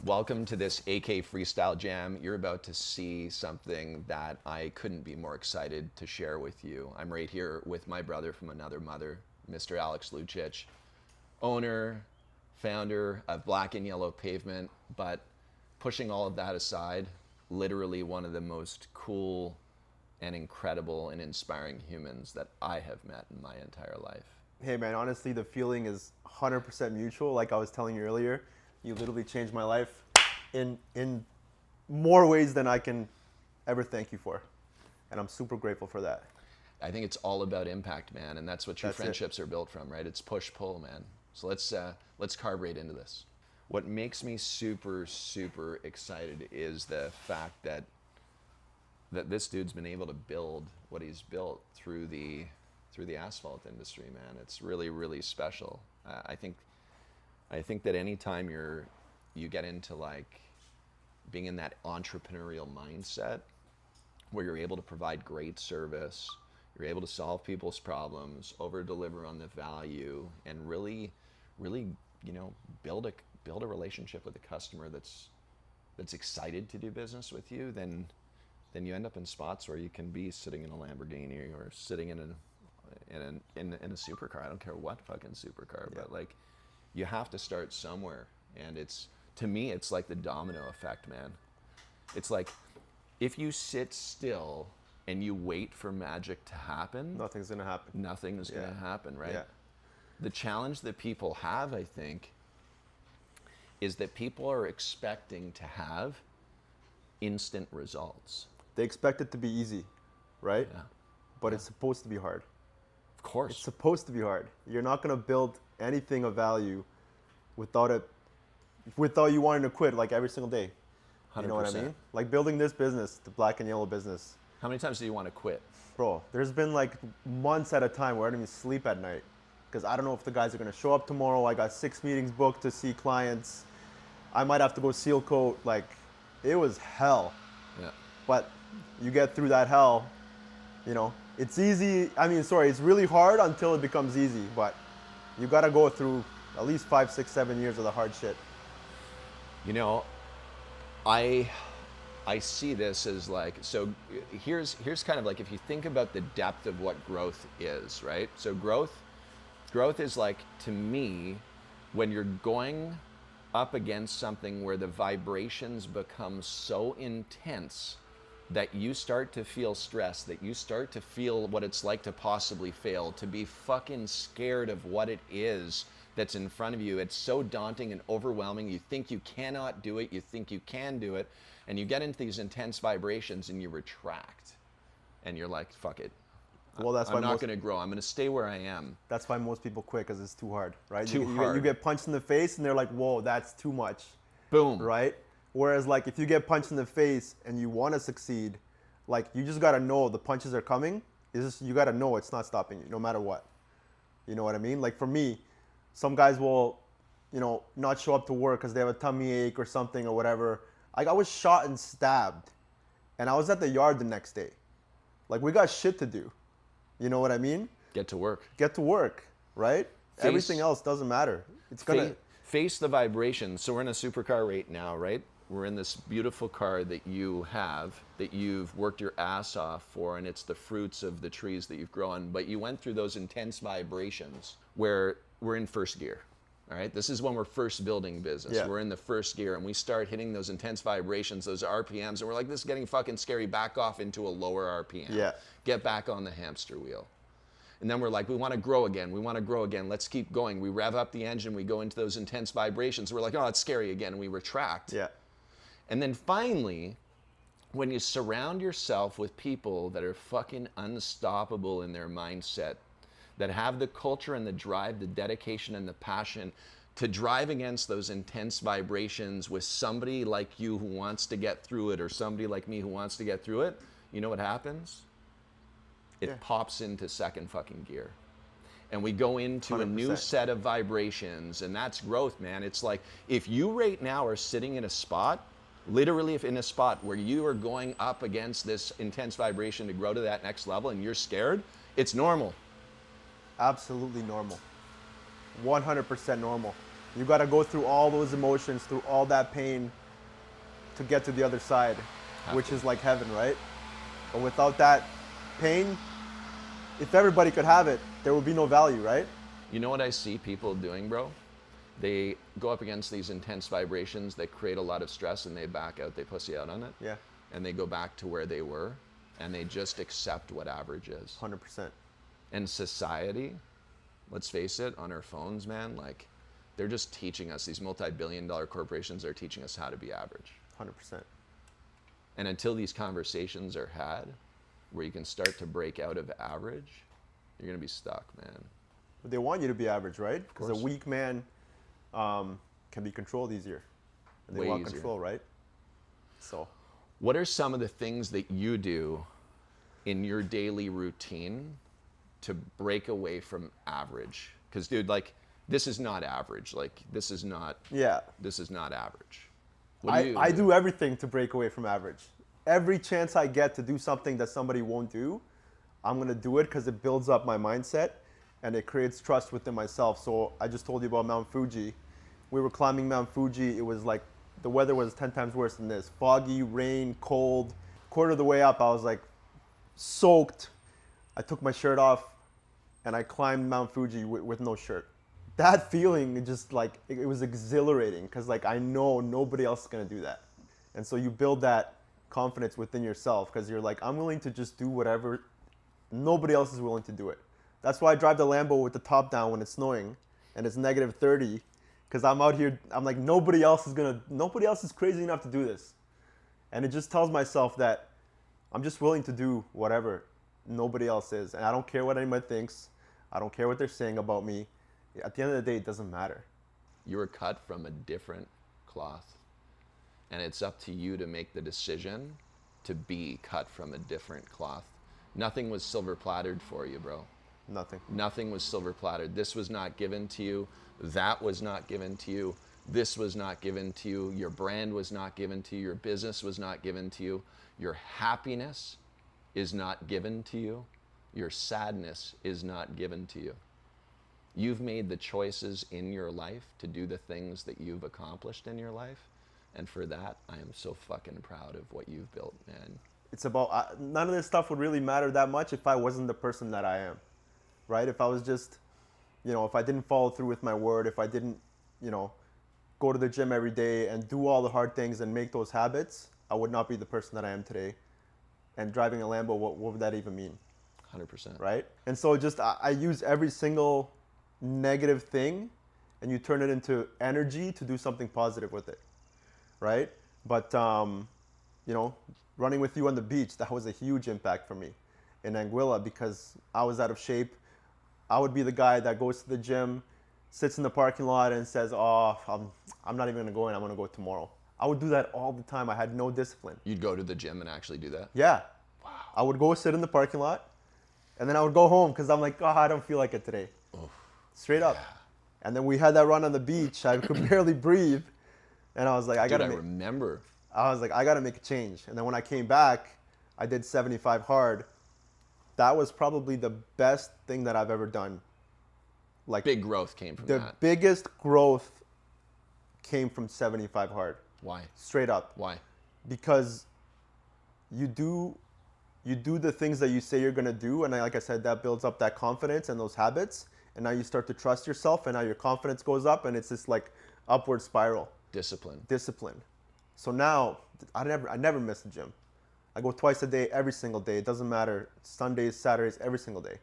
Welcome to this AK Freestyle Jam. You're about to see something that I couldn't be more excited to share with you. I'm right here with my brother from another mother, Mr. Alex Lucic, owner, founder of Black and Yellow Pavement, but pushing all of that aside, literally one of the most cool and incredible and inspiring humans that I have met in my entire life. Hey man, honestly, the feeling is 100% mutual. Like I was telling you earlier, you literally changed my life in more ways than I can ever thank you for. And I'm super grateful for that. I think it's all about impact, man, and that's what true friendships are built from, right? It's push-pull, man. So let's carve right into this. What makes me super, super excited is the fact that this dude's been able to build what he's built through the asphalt industry, man. It's really, really special. I think that anytime you get into like being in that entrepreneurial mindset where you're able to provide great service, you're able to solve people's problems, over deliver on the value, and really, build a relationship with a customer that's excited to do business with you, then you end up in spots where you can be sitting in a Lamborghini or sitting in a supercar. I don't care what fucking supercar, but like, you have to start somewhere. And to me, it's like the domino effect, man. It's like, if you sit still and you wait for magic to happen, Nothing's gonna happen. Nothing is gonna happen, right? Yeah. The challenge that people have, I think, is that people are expecting to have instant results. They expect it to be easy, right? Yeah. But it's supposed to be hard. Of course. It's supposed to be hard. You're not gonna build anything of value without you wanting to quit like every single day. 100%. You know what I mean? Like building this business, the Black and Yellow business. How many times do you want to quit? Bro, there's been like months at a time where I don't even sleep at night because I don't know if the guys are gonna show up tomorrow. I got 6 meetings booked to see clients. I might have to go seal coat. Like, it was hell. Yeah. But you get through that hell, it's easy. It's really hard until it becomes easy, but you gotta go through at least 5, 6, 7 years of the hard shit. I see this as like, so here's kind of like, if you think about the depth of what growth is, right? So growth is like, to me, when you're going up against something where the vibrations become so intense that you start to feel stress, that you start to feel what it's like to possibly fail, to be fucking scared of what it is that's in front of you. It's so daunting and overwhelming. You think you cannot do it. You think you can do it. And you get into these intense vibrations and you retract. And you're like, fuck it. Well, I'm not going to grow. I'm going to stay where I am. That's why most people quit, because it's too hard, right? Too hard. You get punched in the face and they're like, whoa, that's too much. Boom. Right? Whereas like if you get punched in the face and you want to succeed, like you just got to know the punches are coming. You got to know it's not stopping you no matter what. You know what I mean? Like for me, some guys will, not show up to work because they have a tummy ache or something or whatever. Like I was shot and stabbed and I was at the yard the next day. Like we got shit to do. You know what I mean? Get to work. Get to work, right? Everything else doesn't matter. It's gonna face the vibrations. So we're in a supercar right now, right? We're in this beautiful car that you have, that you've worked your ass off for, and it's the fruits of the trees that you've grown. But you went through those intense vibrations where we're in first gear. All right, this is when we're first building business. Yeah. We're in the first gear and we start hitting those intense vibrations, those RPMs, and we're like, this is getting fucking scary. Back off into a lower RPM. Yeah. Get back on the hamster wheel. And then we're like, we want to grow again. We want to grow again. Let's keep going. We rev up the engine. We go into those intense vibrations. We're like, oh, it's scary again. And we retract. Yeah. And then finally, when you surround yourself with people that are fucking unstoppable in their mindset, that have the culture and the drive, the dedication and the passion to drive against those intense vibrations with somebody like you who wants to get through it, or somebody like me who wants to get through it, you know what happens? It pops into second fucking gear. And we go into 100%. A new set of vibrations, and that's growth, man. It's like, if you right now are sitting in a spot, literally if in a spot where you are going up against this intense vibration to grow to that next level and you're scared, it's normal. Absolutely normal. 100% normal. You got to go through all those emotions, through all that pain to get to the other side, which is like heaven, right? But without that pain, if everybody could have it, there would be no value, right? You know what I see people doing, bro? They go up against these intense vibrations that create a lot of stress and they back out, they pussy out on it. Yeah. And they go back to where they were and they just accept what average is. 100%. And society, let's face it, on our phones, man, like they're just teaching us, these multi-billion-dollar corporations are teaching us how to be average. 100%. And until these conversations are had, where you can start to break out of average, you're gonna be stuck, man. But they want you to be average, right? Because a course. weak man can be controlled easier. And they Way want easier. control, right? So, What are some of the things that you do in your daily routine to break away from average? Because, dude, like, this is not average. Like, this is not yeah. average. What do you I do everything to break away from average. Every chance I get to do something that somebody won't do, I'm going to do it because it builds up my mindset and it creates trust within myself. So I just told you about Mount Fuji. We were climbing Mount Fuji. It was like, the weather was 10 times worse than this. Foggy, rain, cold. Quarter of the way up, I was like soaked. I took my shirt off and I climbed Mount Fuji with no shirt. That feeling, it just like, it was exhilarating because like I know nobody else is going to do that. And so you build that confidence within yourself because you're like, I'm willing to just do whatever nobody else is willing to do it. That's why I drive the Lambo with the top down when it's snowing and it's negative 30 because I'm out here, I'm like, nobody else is crazy enough to do this. And it just tells myself that I'm just willing to do whatever nobody else is. And I don't care what anybody thinks. I don't care what they're saying about me. At the end of the day, it doesn't matter. You were cut from a different cloth. And it's up to you to make the decision to be cut from a different cloth. Nothing was silver platered for you, bro. Nothing. Nothing was silver platered. This was not given to you. That was not given to you. This was not given to you. Your brand was not given to you. Your business was not given to you. Your happiness is not given to you. Your sadness is not given to you. You've made the choices in your life to do the things that you've accomplished in your life. And for that, I am so fucking proud of what you've built, man. It's about, none of this stuff would really matter that much if I wasn't the person that I am, right? If I was just, if I didn't follow through with my word, if I didn't, go to the gym every day and do all the hard things and make those habits, I would not be the person that I am today. And driving a Lambo, what would that even mean? 100%. Right? And so I use every single negative thing and you turn it into energy to do something positive with it. Right? But, running with you on the beach, that was a huge impact for me in Anguilla because I was out of shape. I would be the guy that goes to the gym, sits in the parking lot and says, oh, I'm not even going to go in, I'm going to go tomorrow. I would do that all the time. I had no discipline. You'd go to the gym and actually do that? Yeah. Wow. I would go sit in the parking lot and then I would go home because I'm like, oh, I don't feel like it today. Oof. Straight up. Yeah. And then we had that run on the beach. I could barely breathe. And I was like, I got to make a change. And then when I came back, I did 75 hard. That was probably the best thing that I've ever done. Like big growth came from that. The biggest growth came from 75 hard. Why? Straight up. Why? Because you do the things that you say you're going to do. And like I said, that builds up that confidence and those habits. And now you start to trust yourself and now your confidence goes up and it's this like upward spiral. Discipline. So now I never miss the gym. I go twice a day, every single day. It doesn't matter. Sundays, Saturdays, every single day.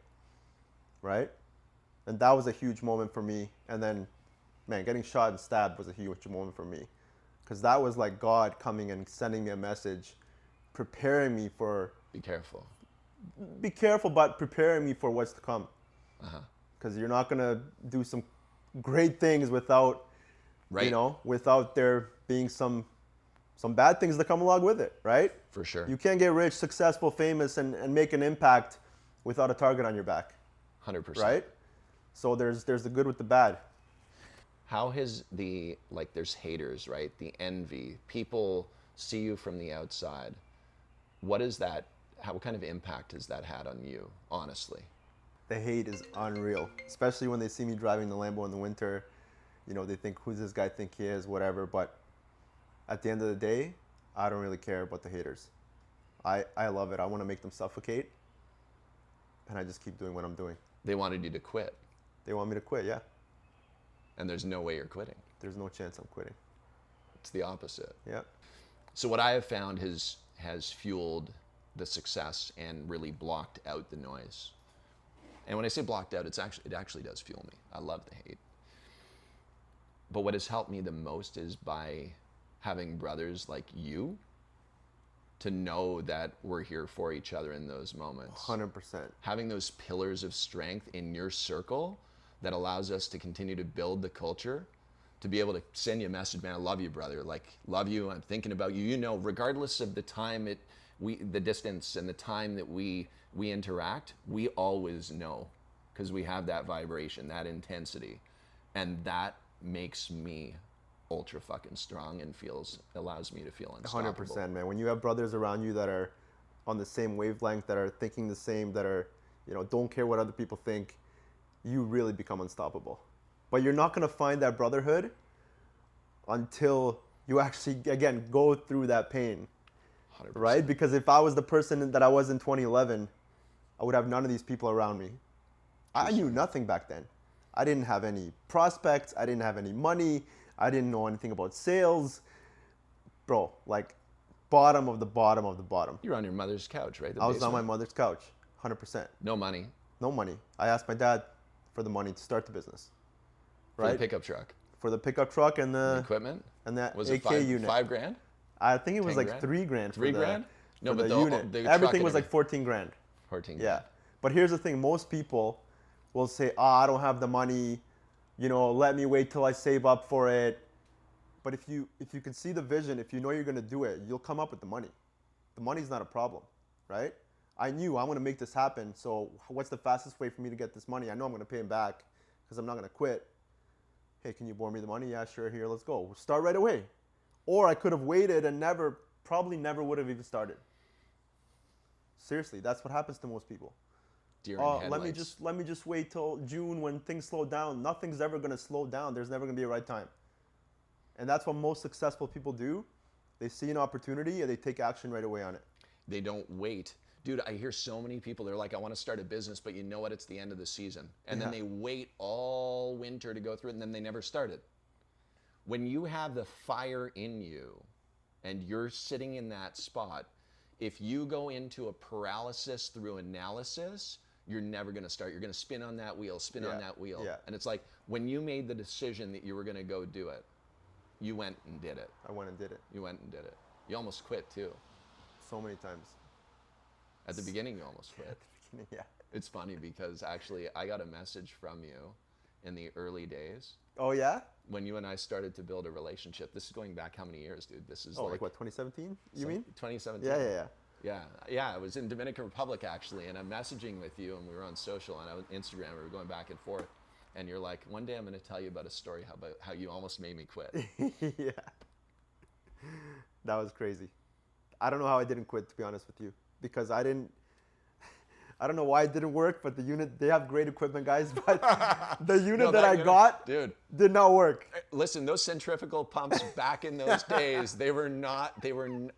Right? And that was a huge moment for me. And then, man, getting shot and stabbed was a huge moment for me. Because that was like God coming and sending me a message, preparing me for... Be careful. Be careful, but preparing me for what's to come. Uh-huh. Because you're not going to do some great things without... Right. Without there being some bad things that come along with it, right? For sure. You can't get rich, successful, famous, and make an impact without a target on your back. 100%. Right? So there's the good with the bad. How has there's haters, right? The envy. People see you from the outside. What kind of impact has that had on you, honestly? The hate is unreal, especially when they see me driving the Lambo in the winter. You know, they think, who's this guy think he is, whatever. But at the end of the day, I don't really care about the haters. I love it. I want to make them suffocate. And I just keep doing what I'm doing. They wanted you to quit. They want me to quit, yeah. And there's no way you're quitting. There's no chance I'm quitting. It's the opposite. Yeah. So what I have found has fueled the success and really blocked out the noise. And when I say blocked out, it actually does fuel me. I love the hate. But what has helped me the most is by having brothers like you to know that we're here for each other in those moments. 100%. Having those pillars of strength in your circle that allows us to continue to build the culture, to be able to send you a message, man, I love you, brother. Like, love you, I'm thinking about you. You know, regardless of the time the distance and the time that we interact, we always know, because we have that vibration, that intensity. And that makes me ultra fucking strong and allows me to feel unstoppable. 100%, man. When you have brothers around you that are on the same wavelength, that are thinking the same, that are, you know, don't care what other people think, you really become unstoppable. But you're not going to find that brotherhood until you actually, again, go through that pain. 100%. Right? Because if I was the person that I was in 2011, I would have none of these people around me. I knew nothing back then. I didn't have any prospects. I didn't have any money. I didn't know anything about sales. Bro, like, bottom of the bottom of the bottom. You're on your mother's couch, right? I was on my mother's couch, 100%. No money. No money. I asked my dad for the money to start the business. For the pickup truck. For the pickup truck and the equipment. And that was AK it unit. $5,000? I think it was like grand? $3,000. $3,000? No, for but the unit. Everything was like 14 grand. 14. Yeah. But here's the thing: most people will say, I don't have the money. You know, let me wait till I save up for it. But if you can see the vision, if you know you're gonna do it, you'll come up with the money. The money's not a problem, right? I knew I'm gonna make this happen. So what's the fastest way for me to get this money? I know I'm gonna pay him back because I'm not gonna quit. Hey, can you borrow me the money? Yeah, sure. Here, let's go. We'll start right away. Or I could have waited and probably never would have even started. Seriously, that's what happens to most people. Let me just wait till June when things slow down. Nothing's ever gonna slow down. There's never gonna be a right time. And that's what most successful people do. They see an opportunity and they take action right away on it. They don't wait. Dude, I hear so many people, they're like, I want to start a business, but you know what? It's the end of the season. And then they wait all winter to go through it, and then they never start it. When you have the fire in you and you're sitting in that spot, if you go into a paralysis through analysis, you're never going to start. You're going to spin on that wheel, on that wheel. Yeah. And it's like, when you made the decision that you were going to go do it, you went and did it. I went and did it. You went and did it. You almost quit too. So many times. At the beginning, you almost quit. At the beginning, yeah. It's funny because actually I got a message from you in the early days. Oh, yeah? When you and I started to build a relationship. This is going back how many years, dude? This is like what, 2017? You mean? 2017. Yeah, I was in Dominican Republic actually, and I'm messaging with you, and we were on social and Instagram. We were going back and forth, and you're like, one day I'm going to tell you about a story about how you almost made me quit. Yeah. That was crazy. I don't know how I didn't quit, to be honest with you, because I don't know why it didn't work, but the unit, they have great equipment, guys, but the unit that I got did not work. Listen, those centrifugal pumps back in those days,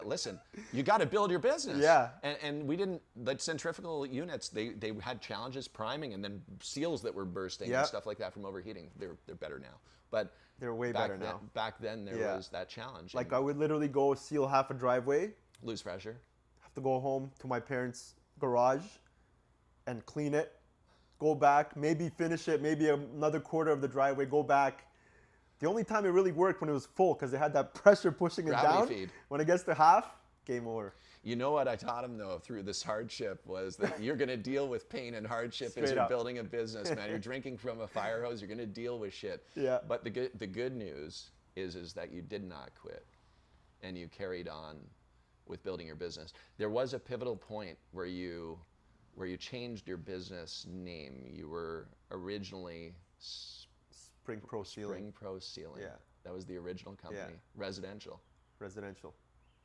listen, you got to build your business. Yeah. And we didn't, like centrifugal units, they had challenges priming and then seals that were bursting and stuff like that from overheating. They're better now. But they're way better now. Back then there was that challenge. Like I would literally go seal half a driveway. Lose pressure. Have to go home to my parents' garage and clean it, go back, maybe finish it, maybe another quarter of the driveway, go back. The only time it really worked when it was full, because they had that pressure pushing it down. Feed. When it gets to half, game over. You know what I taught him though through this hardship was that you're going to deal with pain and hardship as you're building a business, man. You're drinking from a fire hose. You're going to deal with shit. Yeah. But the good news is that you did not quit, and you carried on with building your business. There was a pivotal point where you changed your business name. You were originally Spring Pro Sealing. Yeah. That was the original company. Yeah. Residential.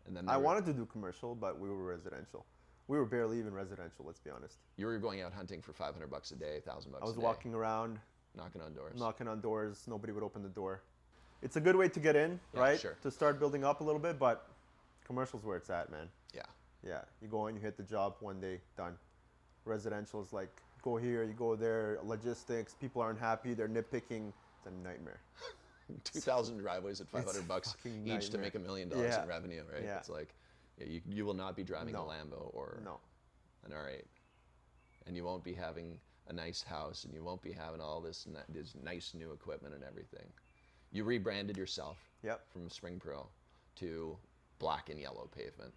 And then I wanted to do commercial, but we were residential. We were barely even residential, let's be honest. You were going out hunting for $500 a day, $1,000 a day. I was walking around knocking on doors. Knocking on doors, nobody would open the door. It's a good way to get in, Yeah, right? sure. To start building up a little bit, but commercial's where it's at, man. Yeah. Yeah, you go in, you hit the job, one day, done. Residential is like, go here, you go there, logistics, people aren't happy, they're nitpicking. It's a nightmare. 2,000 driveways at $500 fucking each to nightmare. make $1 million Yeah. in revenue, right? Yeah. It's like, yeah, you will not be driving a No. Lambo or No. an R8. And you won't be having a nice house, and you won't be having all this nice new equipment and everything. You rebranded yourself Yep. from Spring Pro to black and yellow pavement.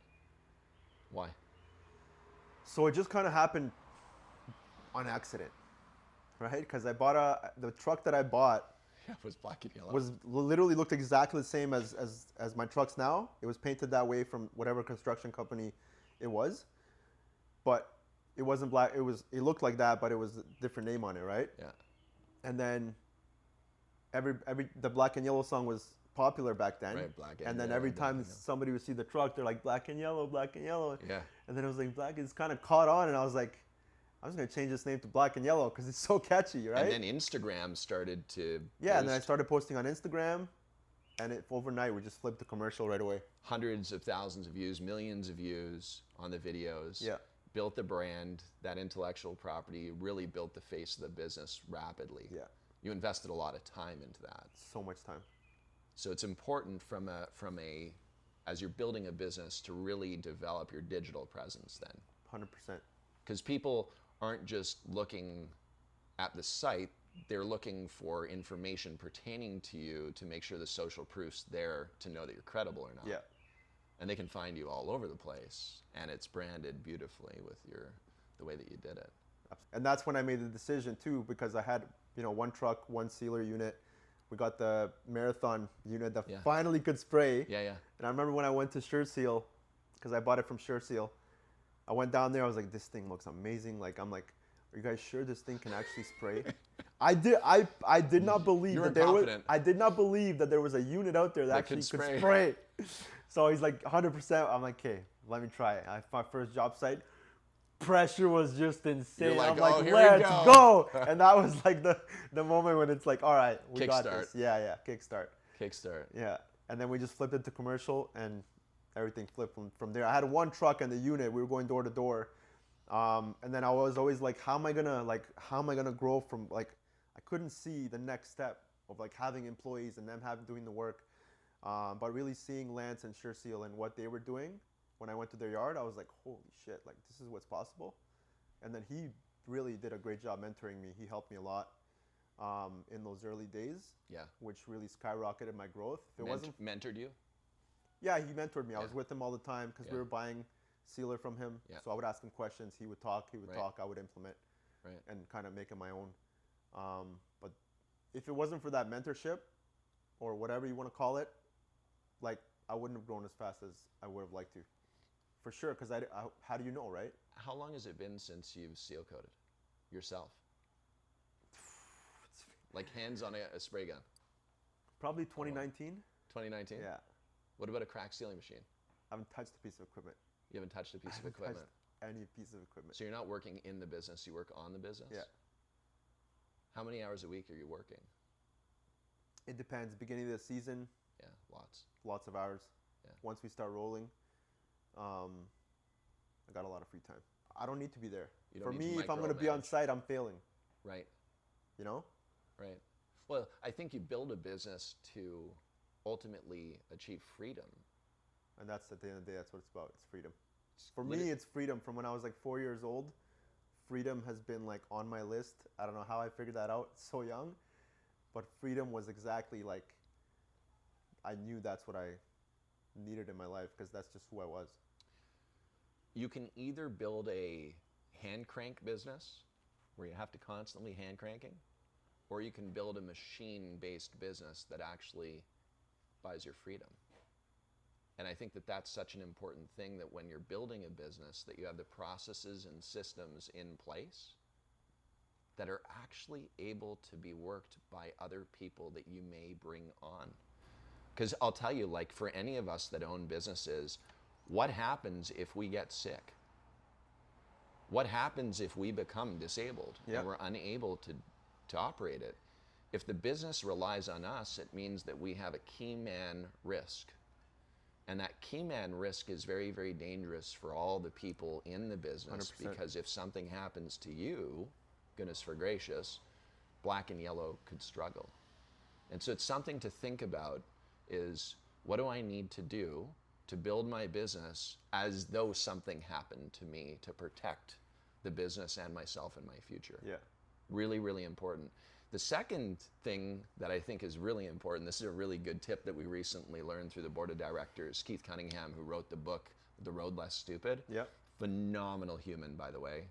Why? So it just kind of happened on accident, right? Because I bought the truck that I bought Yeah, it was black and yellow. was literally looked exactly the same as my trucks now. It was painted that way from whatever construction company it was, but it wasn't black. It looked like that, but it was a different name on it, right? Yeah. And then the black and yellow song was popular back then. Right, black and and then yellow, every black time and yellow. somebody would see the truck, they're like black and yellow, black and yellow. Yeah. And then it was like black is kind of caught on, and I was like, I'm just gonna change this name to black and yellow because it's so catchy, right? And then Instagram started to Yeah, and then I boost. started posting on Instagram, and overnight we just flipped the commercial right away. Hundreds of thousands of views, millions of views on the videos. Yeah. Built the brand, that intellectual property, really built the face of the business rapidly. Yeah. You invested a lot of time into that. So much time. So it's important as you're building a business to really develop your digital presence then. 100%. Because people aren't just looking at the site, they're looking for information pertaining to you to make sure the social proof's there to know that you're credible or not. Yeah. And they can find you all over the place, and it's branded beautifully with the way that you did it. And that's when I made the decision too, because I had, one truck, one sealer unit. We got the Marathon unit that Yeah. finally could spray. Yeah, yeah. And I remember when I went to Sure Seal, because I bought it from Sure Seal. I went down there, I was like, this thing looks amazing. I'm like, are you guys sure this thing can actually spray? I did not believe You were that there was, confident. I did not believe that there was a unit out there that That actually could could spray. spray. So he's like 100%. I'm like, okay, let me try it. My first job site, pressure was just insane. You're like, I'm like, "Oh, here we let's go." go. And that was like the moment when it's like, all right, we got Kickstart. this. Yeah, kickstart. Kickstart. Yeah, and then we just flipped it to commercial, and everything flipped from there. I had one truck in the unit. We were going door to door, and then I was always like, how am I gonna grow from I couldn't see the next step of having employees and them doing the work, but really seeing Lance and Sure Seal and what they were doing when I went to their yard, I was like, holy shit, this is what's possible. And then he really did a great job mentoring me. He helped me a lot. In those early days, Yeah. which really skyrocketed my growth. If it wasn't, Mentored you? yeah, he mentored me. I was Yeah. with him all the time because Yeah. we were buying sealer from him. Yeah. So I would ask him questions. He would talk. Right. Talk. I would implement, Right. and kind of make it my own. But if it wasn't for that mentorship, or whatever you want to call it, I wouldn't have grown as fast as I would have liked to, for sure. Because how do you know, right? How long has it been since you've seal coated yourself? Like hands on a spray gun? Probably 2019. 2019? Yeah, What about a crack sealing machine? I haven't touched a piece of equipment. You haven't touched a piece of I haven't equipment. touched any piece of equipment. So you're not working in the business, you work on the business? Yeah. How many hours a week are you working? It depends. Beginning of the season, Yeah, lots. lots of hours. Yeah. Once we start rolling, I got a lot of free time. I don't need to be there. You don't For need to me, if I'm going to be on micromanage. site, I'm failing. Right, You know? right. Well, I think you build a business to ultimately achieve freedom. And that's at the end of the day, that's what it's about. It's freedom. It's For me, it's freedom. From when I was 4 years old, freedom has been on my list. I don't know how I figured that out so young, but freedom was exactly I knew that's what I needed in my life because that's just who I was. You can either build a hand crank business where you have to constantly hand cranking, or you can build a machine-based business that actually buys your freedom. And I think that that's such an important thing, that when you're building a business, that you have the processes and systems in place that are actually able to be worked by other people that you may bring on. Because I'll tell you, for any of us that own businesses, what happens if we get sick? What happens if we become disabled Yeah. and we're unable to operate it? if the business relies on us, it means that we have a key man risk. And that key man risk is very, very dangerous for all the people in the business 100%. because if something happens to you, goodness for gracious, black and yellow could struggle. And so it's something to think about is what do I need to do to build my business as though something happened to me to protect the business and myself and my future. Yeah. Really, really important. The second thing that I think is really important, this is a really good tip that we recently learned through the board of directors, Keith Cunningham, who wrote the book, The Road Less Stupid. Yep. Phenomenal human, by the way.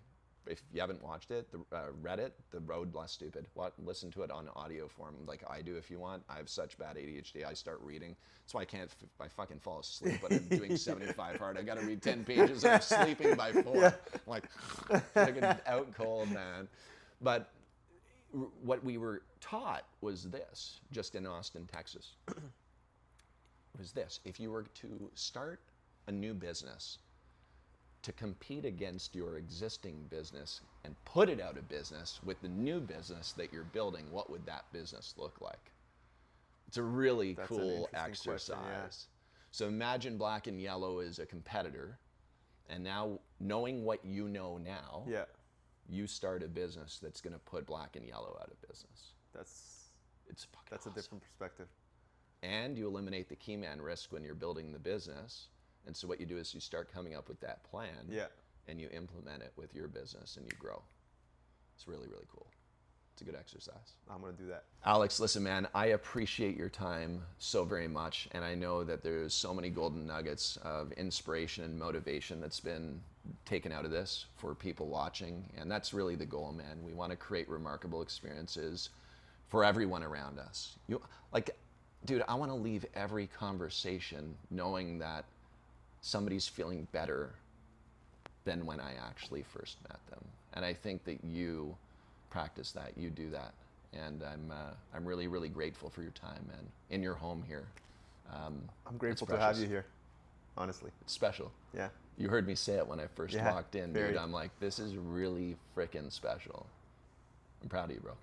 If you haven't watched it, read it, The Road Less Stupid. Listen to it on audio form like I do if you want. I have such bad ADHD, I start reading. That's why I fucking fall asleep when I'm doing 75 hard. I gotta read 10 pages and I'm sleeping by 4. Yeah. Like, fucking out cold, man. But what we were taught was this, just in Austin, Texas, was this. If you were to start a new business, to compete against your existing business and put it out of business with the new business that you're building, what would that business look like? It's a really That's an cool interesting exercise. question, yeah. So imagine black and yellow is a competitor, and now knowing what you know now, Yeah. you start a business that's going to put black and yellow out of business. It's fucking That's awesome. a different perspective. And you eliminate the key man risk when you're building the business. And so what you do is you start coming up with that plan, Yeah. and you implement it with your business and you grow. It's really, really cool. It's a good exercise. I'm gonna do that. Alex, listen, man, I appreciate your time so very much. And I know that there's so many golden nuggets of inspiration and motivation that's been taken out of this for people watching. And that's really the goal, man. We want to create remarkable experiences for everyone around us. Dude, I want to leave every conversation knowing that somebody's feeling better than when I actually first met them. And I think that you practice that, you do that. And I'm really, really grateful for your time, man, in your home here. I'm grateful It's to have precious. you here, honestly. It's special. Yeah. You heard me say it when I first Yeah, walked in, very. dude. I'm like, this is really freaking special. I'm proud of you, bro.